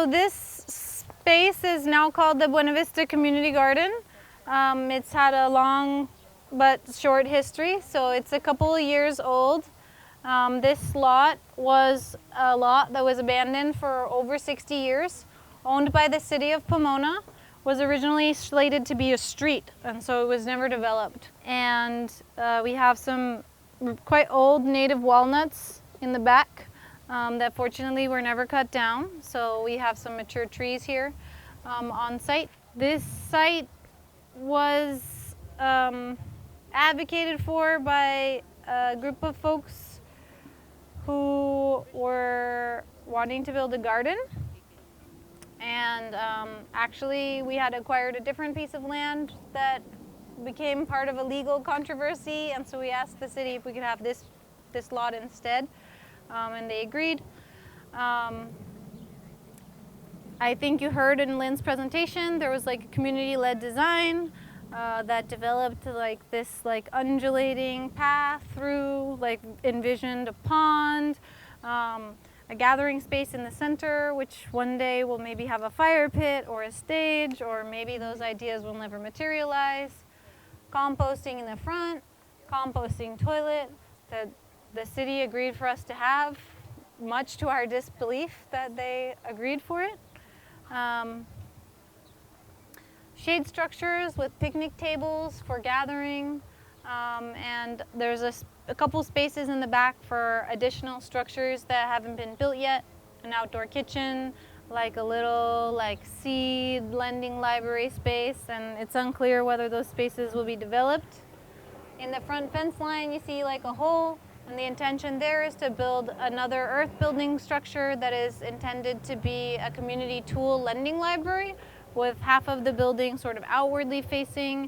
So this space is now called the Buena Vista Community Garden. It's had a long but short history, so it's a couple of years old. This lot was a lot that was abandoned for over 60 years, owned by the city of Pomona, was originally slated to be a street, and so it was never developed. And we have some quite old native walnuts in the back that fortunately were never cut down, so we have some mature trees here on site. This site was advocated for by a group of folks who were wanting to build a garden, and actually we had acquired a different piece of land that became part of a legal controversy, and so we asked the city if we could have this lot instead, and they agreed. I think you heard in Lynn's presentation there was like a community-led design that developed like this like undulating path through, like envisioned a pond, a gathering space in the center, which one day will maybe have a fire pit or a stage, or maybe those ideas will never materialize. Composting in the front, composting toilet that the city agreed for us to have, much to our disbelief that they agreed for it. Shade structures with picnic tables for gathering, and there's a couple spaces in the back for additional structures that haven't been built yet. An outdoor kitchen, like a little like seed lending library space, and it's unclear whether those spaces will be developed. In the front fence line you see like a hole, and the intention there is to build another earth building structure that is intended to be a community tool lending library, with half of the building sort of outwardly facing,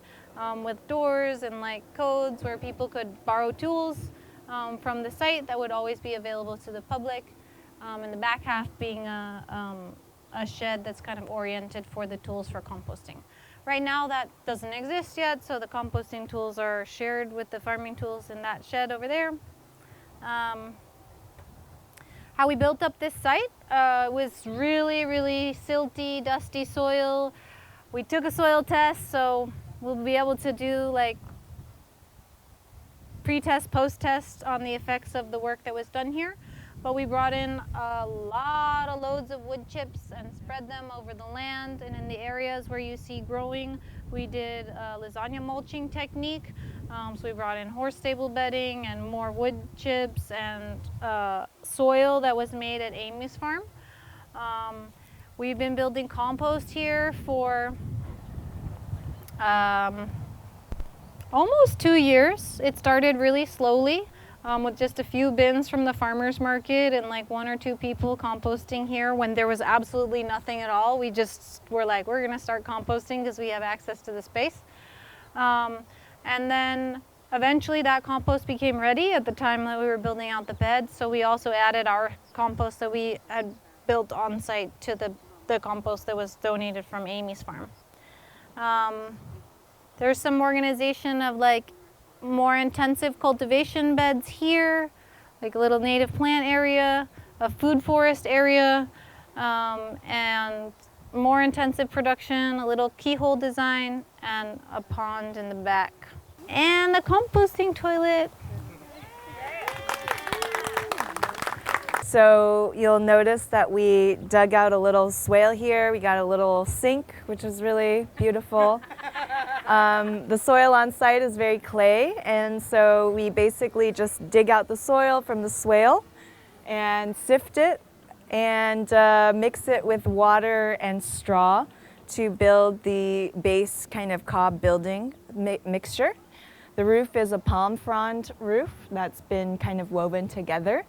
with doors and like codes where people could borrow tools from the site that would always be available to the public, and the back half being a shed that's kind of oriented for the tools for composting. Right now that doesn't exist yet, so the composting tools are shared with the farming tools in that shed over there. How we built up this site was really, really silty, dusty soil. We took a soil test, so we'll be able to do like pre-test, post-test on the effects of the work that was done here. But we brought in a lot of loads of wood chips and spread them over the land, and in the areas where you see growing, we did a lasagna mulching technique. So we brought in horse stable bedding and more wood chips and soil that was made at Amy's farm. We've been building compost here for almost 2 years. It started really slowly with just a few bins from the farmer's market and like 1 or 2 people composting here when there was absolutely nothing at all. We just were like, we're gonna start composting because we have access to the space. And then eventually that compost became ready at the time that we were building out the bed, so we also added our compost that we had built on site to the compost that was donated from Amy's farm. There's some organization of like more intensive cultivation beds here, like a little native plant area, a food forest area, and more intensive production, a little keyhole design, and a pond in the back. And the composting toilet. So you'll notice that we dug out a little swale here. We got a little sink, which is really beautiful. The soil on site is very clay, and so we basically just dig out the soil from the swale and sift it and mix it with water and straw to build the base kind of cob building mixture. The roof is a palm frond roof that's been kind of woven together.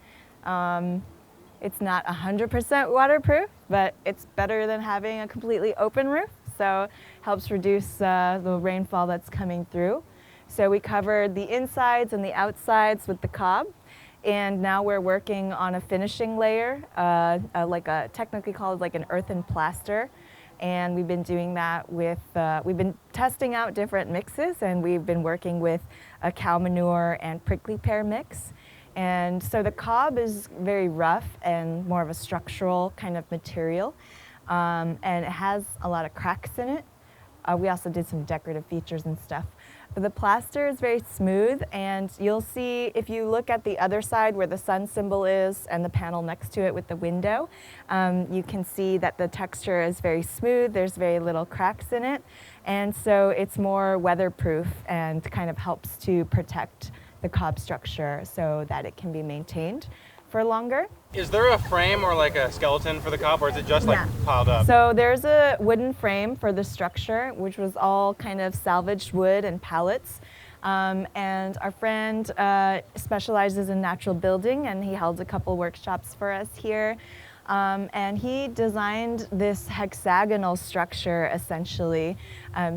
It's not 100% waterproof, but it's better than having a completely open roof, so helps reduce the rainfall that's coming through. So we covered the insides and the outsides with the cob, and now we're working on a finishing layer, technically called like an earthen plaster. And we've been doing that with, we've been testing out different mixes, and we've been working with a cow manure and prickly pear mix. And so the cob is very rough and more of a structural kind of material. and it has a lot of cracks in it. We also did some decorative features and stuff. But the plaster is very smooth, and you'll see if you look at the other side where the sun symbol is and the panel next to it with the window, you can see that the texture is very smooth. There's very little cracks in it, and so it's more weatherproof and kind of helps to protect the cob structure so that it can be maintained for longer. Is there a frame or like a skeleton for the cob, or is it just like piled up? So there's a wooden frame for the structure, which was all kind of salvaged wood and pallets. And our friend specializes in natural building, and he held a couple workshops for us here. And he designed this hexagonal structure, essentially.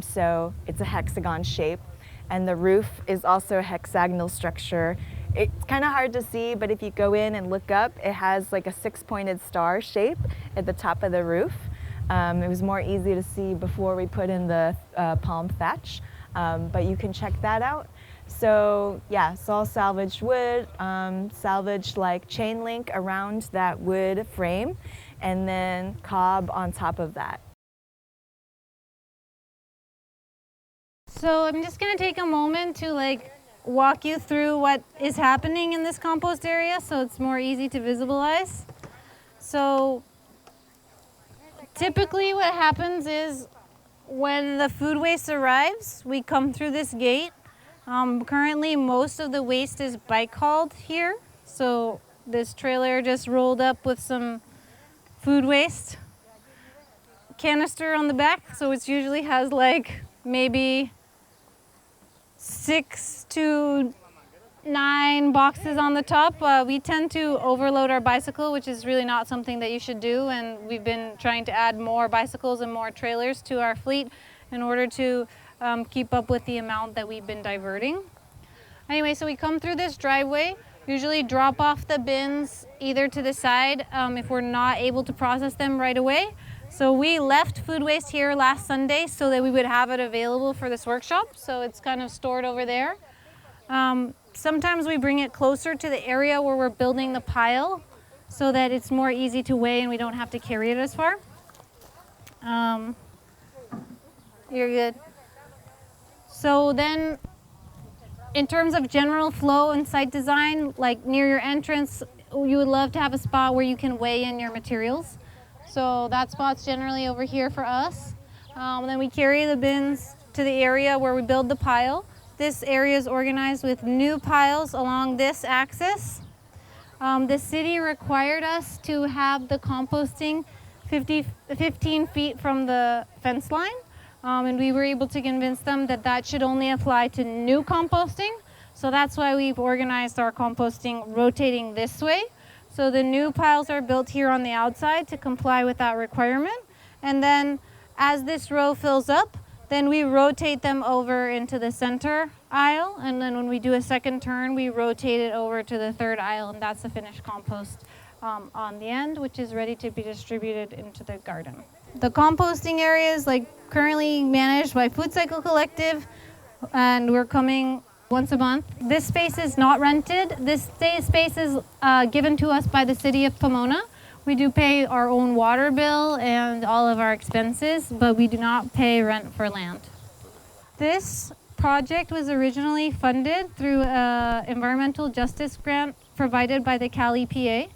So it's a hexagon shape, and the roof is also a hexagonal structure. It's kind of hard to see, but if you go in and look up, it has like a 6-pointed star shape at the top of the roof. It was more easy to see before we put in the palm thatch, but you can check that out. So yeah, it's all salvaged wood, salvaged like chain link around that wood frame, and then cob on top of that. So I'm just gonna take a moment to walk you through what is happening in this compost area so it's more easy to visualize. So typically what happens is when the food waste arrives, we come through this gate. Currently most of the waste is bike hauled here. So this trailer just rolled up with some food waste. Canister on the back, so it usually has maybe 6 to 9 boxes on the top. We tend to overload our bicycle, which is really not something that you should do, and we've been trying to add more bicycles and more trailers to our fleet in order to keep up with the amount that we've been diverting. Anyway, so we come through this driveway, usually drop off the bins either to the side if we're not able to process them right away. So we left food waste here last Sunday so that we would have it available for this workshop. So it's kind of stored over there. Sometimes we bring it closer to the area where we're building the pile so that it's more easy to weigh and we don't have to carry it as far. You're good. So then in terms of general flow and site design, like near your entrance, you would love to have a spot where you can weigh in your materials. So that spot's generally over here for us. Then we carry the bins to the area where we build the pile. This area is organized with new piles along this axis. The city required us to have the composting 15 feet from the fence line. And we were able to convince them that that should only apply to new composting. So that's why we've organized our composting rotating this way. So the new piles are built here on the outside to comply with that requirement. And then as this row fills up, then we rotate them over into the center aisle. And then when we do a second turn, we rotate it over to the third aisle. And that's the finished compost on the end, which is ready to be distributed into the garden. The composting area is currently managed by Food Cycle Collective, and we're coming once a month. This space is not rented. This space is given to us by the city of Pomona. We do pay our own water bill and all of our expenses, but we do not pay rent for land. This project was originally funded through an environmental justice grant provided by the Cal EPA.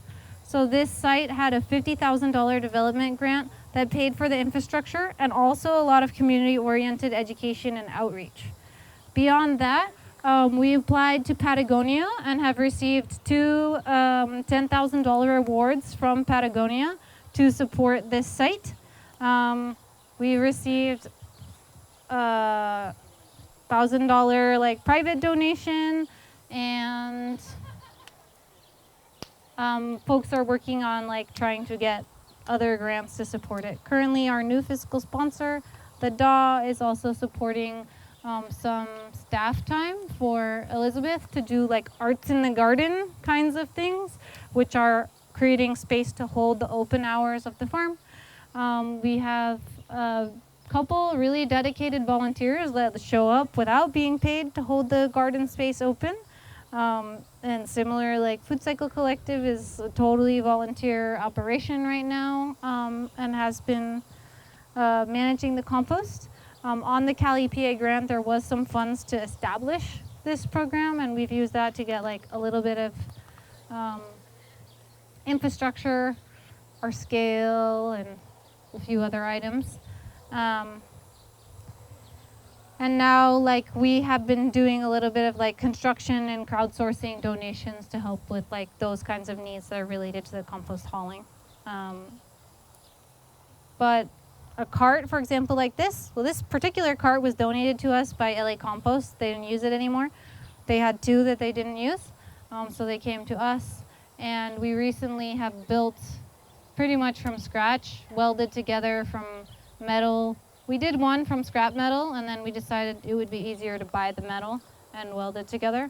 So this site had a $50,000 development grant that paid for the infrastructure and also a lot of community-oriented education and outreach. Beyond that, we applied to Patagonia and have received 2 $10,000 awards from Patagonia to support this site. We received a $1,000 private donation, and folks are working on trying to get other grants to support it. Currently, our new fiscal sponsor, the DAW, is also supporting some staff time for Elizabeth to do arts in the garden kinds of things, which are creating space to hold the open hours of the farm. We have a couple really dedicated volunteers that show up without being paid to hold the garden space open. And similar, like Food Cycle Collective is a totally volunteer operation right now, and has been managing the compost. On the Cal EPA grant, there was some funds to establish this program, and we've used that to get like a little bit of infrastructure, our scale, and a few other items. And now, like, we have been doing a little bit of like construction and crowdsourcing donations to help with like those kinds of needs that are related to the compost hauling. But a cart, for example, like this, well, this particular cart was donated to us by LA Compost. They didn't use it anymore. They had two that they didn't use, so they came to us. And we recently have built pretty much from scratch, welded together from metal. We did one from scrap metal, and then we decided it would be easier to buy the metal and weld it together.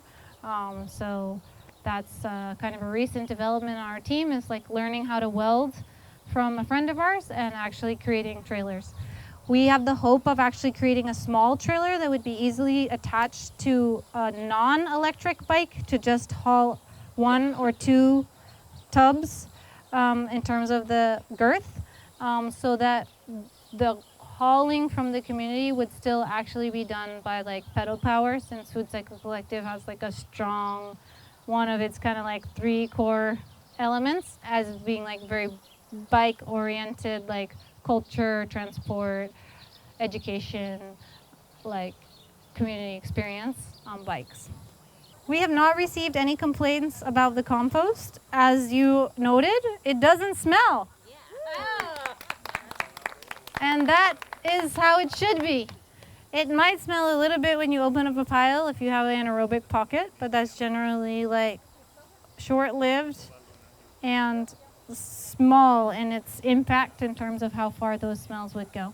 So that's kind of a recent development on our team, is like learning how to weld from a friend of ours and actually creating trailers. We have the hope of actually creating a small trailer that would be easily attached to a non-electric bike to just haul 1 or 2 tubs in terms of the girth, so that the hauling from the community would still actually be done by like pedal power, since Food Cycle Collective has like a strong, one of its kind of like 3 core elements as being like very bike oriented, like culture, transport, education, like community experience on bikes. We have not received any complaints about the compost. As you noted, it doesn't smell. And that is how it should be. It might smell a little bit when you open up a pile if you have an anaerobic pocket, but that's generally like short-lived and small in its impact in terms of how far those smells would go.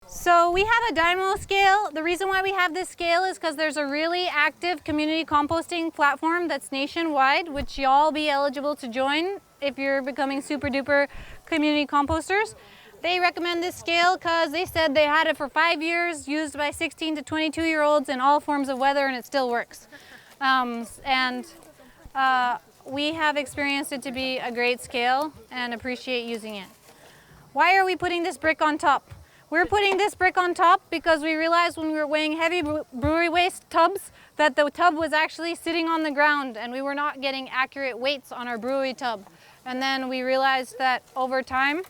So we have a Dymo scale. The reason why we have this scale is because there's a really active community composting platform that's nationwide, which y'all be eligible to join if you're becoming super duper community composters. They recommend this scale because they said they had it for 5 years, used by 16 to 22-year-olds in all forms of weather, and it still works. We have experienced it to be a great scale and appreciate using it. Why are we putting this brick on top? We're putting this brick on top because we realized when we were weighing heavy brewery waste tubs that the tub was actually sitting on the ground and we were not getting accurate weights on our brewery tub. And then we realized that over time,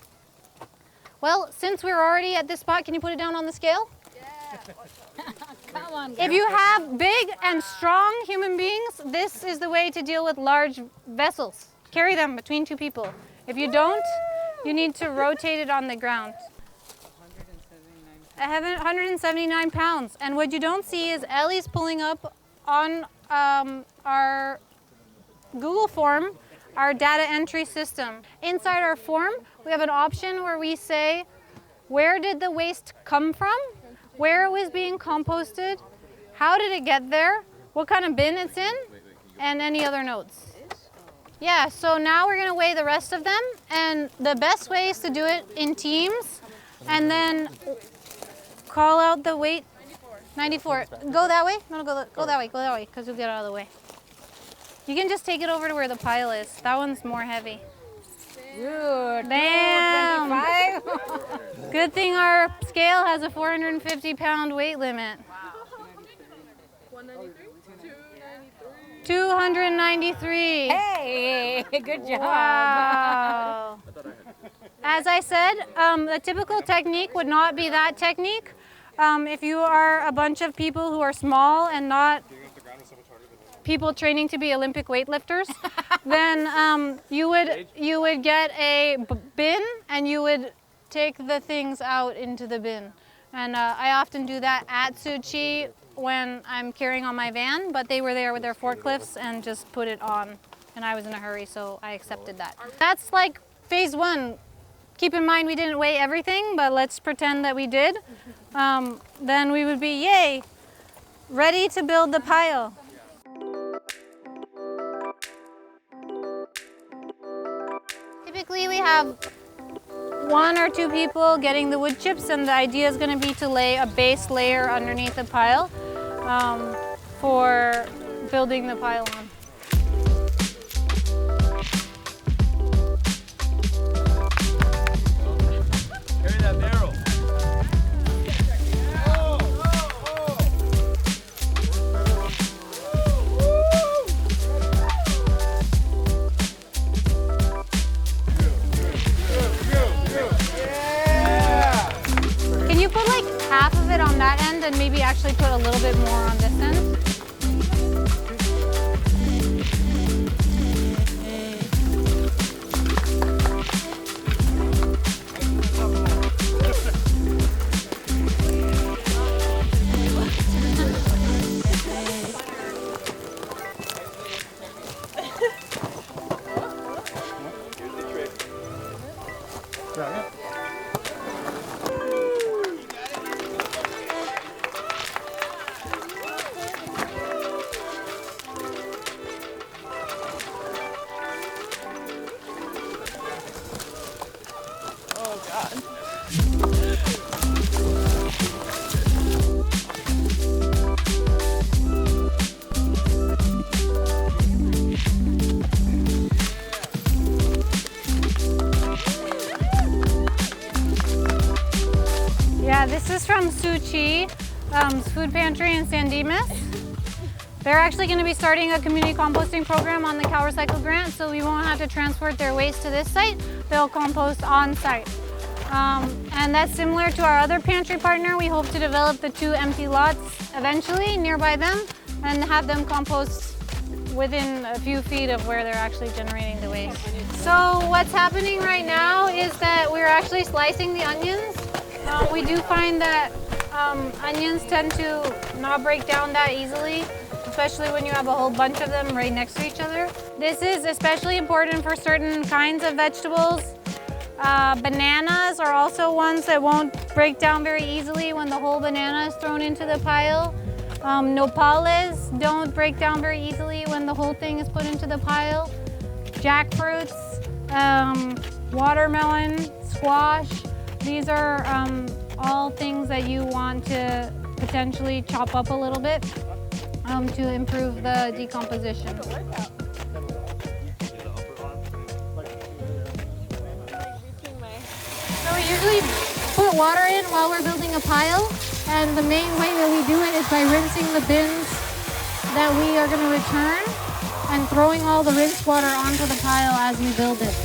well, since we're already at this spot, can you put it down on the scale? Yeah. Come on, girl. If you have big and strong human beings, this is the way to deal with large vessels. Carry them between 2 people. If you don't, you need to rotate it on the ground. 179 pounds. And what you don't see is Ellie's pulling up on our Google form, our data entry system. Inside our form, we have an option where we say, where did the waste come from? Where it was being composted? How did it get there? What kind of bin it's in? And any other notes. Yeah, so now we're gonna weigh the rest of them. And the best way is to do it in teams and then call out the weight. 94. Go that way? No, go that way, because you'll get out of the way. You can just take it over to where the pile is. That one's more heavy. Dude, Damn. 25. Good thing our scale has a 450-pound weight limit. Wow. 293. Hey, good job. Wow. As I said, the typical technique would not be that technique. If you are a bunch of people who are small and not people training to be Olympic weightlifters, then you would get a bin and you would take the things out into the bin. And I often do that at Suchi when I'm carrying on my van, but they were there with their forklifts and just put it on. And I was in a hurry, so I accepted that. That's like phase 1. Keep in mind we didn't weigh everything, but let's pretend that we did. Then we would be, yay, ready to build the pile. Typically we have 1 or 2 people getting the wood chips, and the idea is going to be to lay a base layer underneath the pile for building the pile on. Carry that barrel. Can you put like half of it on that end and maybe actually put a little bit more on this end? Yeah, this is from Suchi Food Pantry in San Dimas. They're actually going to be starting a community composting program on the Cal Recycle grant, so we won't have to transport their waste to this site. They'll compost on site. And that's similar to our other pantry partner. We hope to develop the 2 empty lots eventually nearby them and have them compost within a few feet of where they're actually generating the waste. So what's happening right now is that we're actually slicing the onions. We do find that onions tend to not break down that easily, especially when you have a whole bunch of them right next to each other. This is especially important for certain kinds of vegetables. Bananas are also ones that won't break down very easily when the whole banana is thrown into the pile. Nopales don't break down very easily when the whole thing is put into the pile. Jackfruits, watermelon, squash, these are all things that you want to potentially chop up a little bit to improve the decomposition. So we usually put water in while we're building a pile, and the main way that we do it is by rinsing the bins that we are going to return and throwing all the rinsed water onto the pile as we build it.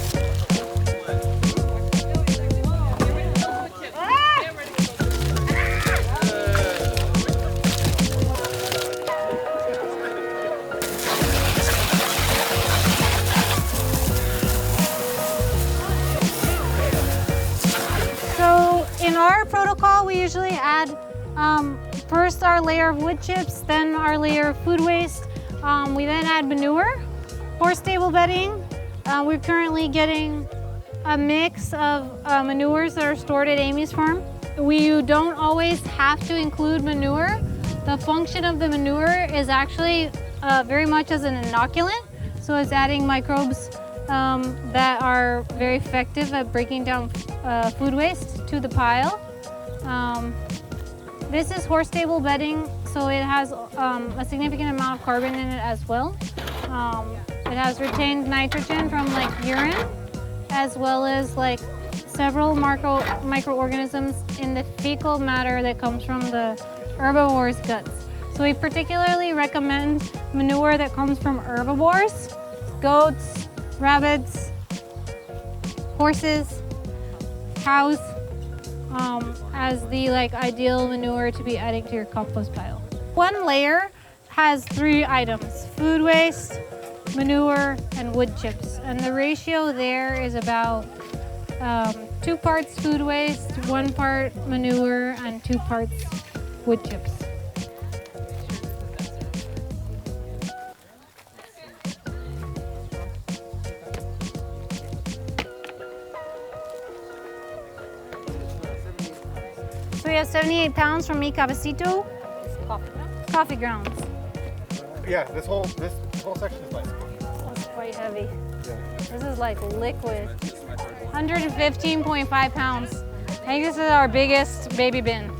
In our protocol, we usually add first our layer of wood chips, then our layer of food waste. We then add manure, horse stable bedding. We're currently getting a mix of manures that are stored at Amy's farm. We don't always have to include manure. The function of the manure is actually very much as an inoculant. So it's adding microbes that are very effective at breaking down food waste to the pile. This is horse stable bedding, so it has a significant amount of carbon in it as well. It has retained nitrogen from like urine, as well as like several microorganisms in the fecal matter that comes from the herbivores' guts. So we particularly recommend manure that comes from herbivores, goats, rabbits, horses, cows, as the ideal manure to be adding to your compost pile. One layer has 3 items: food waste, manure, and wood chips. And the ratio there is about 2 parts food waste, 1 part manure, and 2 parts wood chips. So we have 78 pounds from Mi Cafecito. Coffee grounds. Yeah, this whole section is bicycle. quite heavy. This is like liquid. 115.5 pounds. I think this is our biggest baby bin.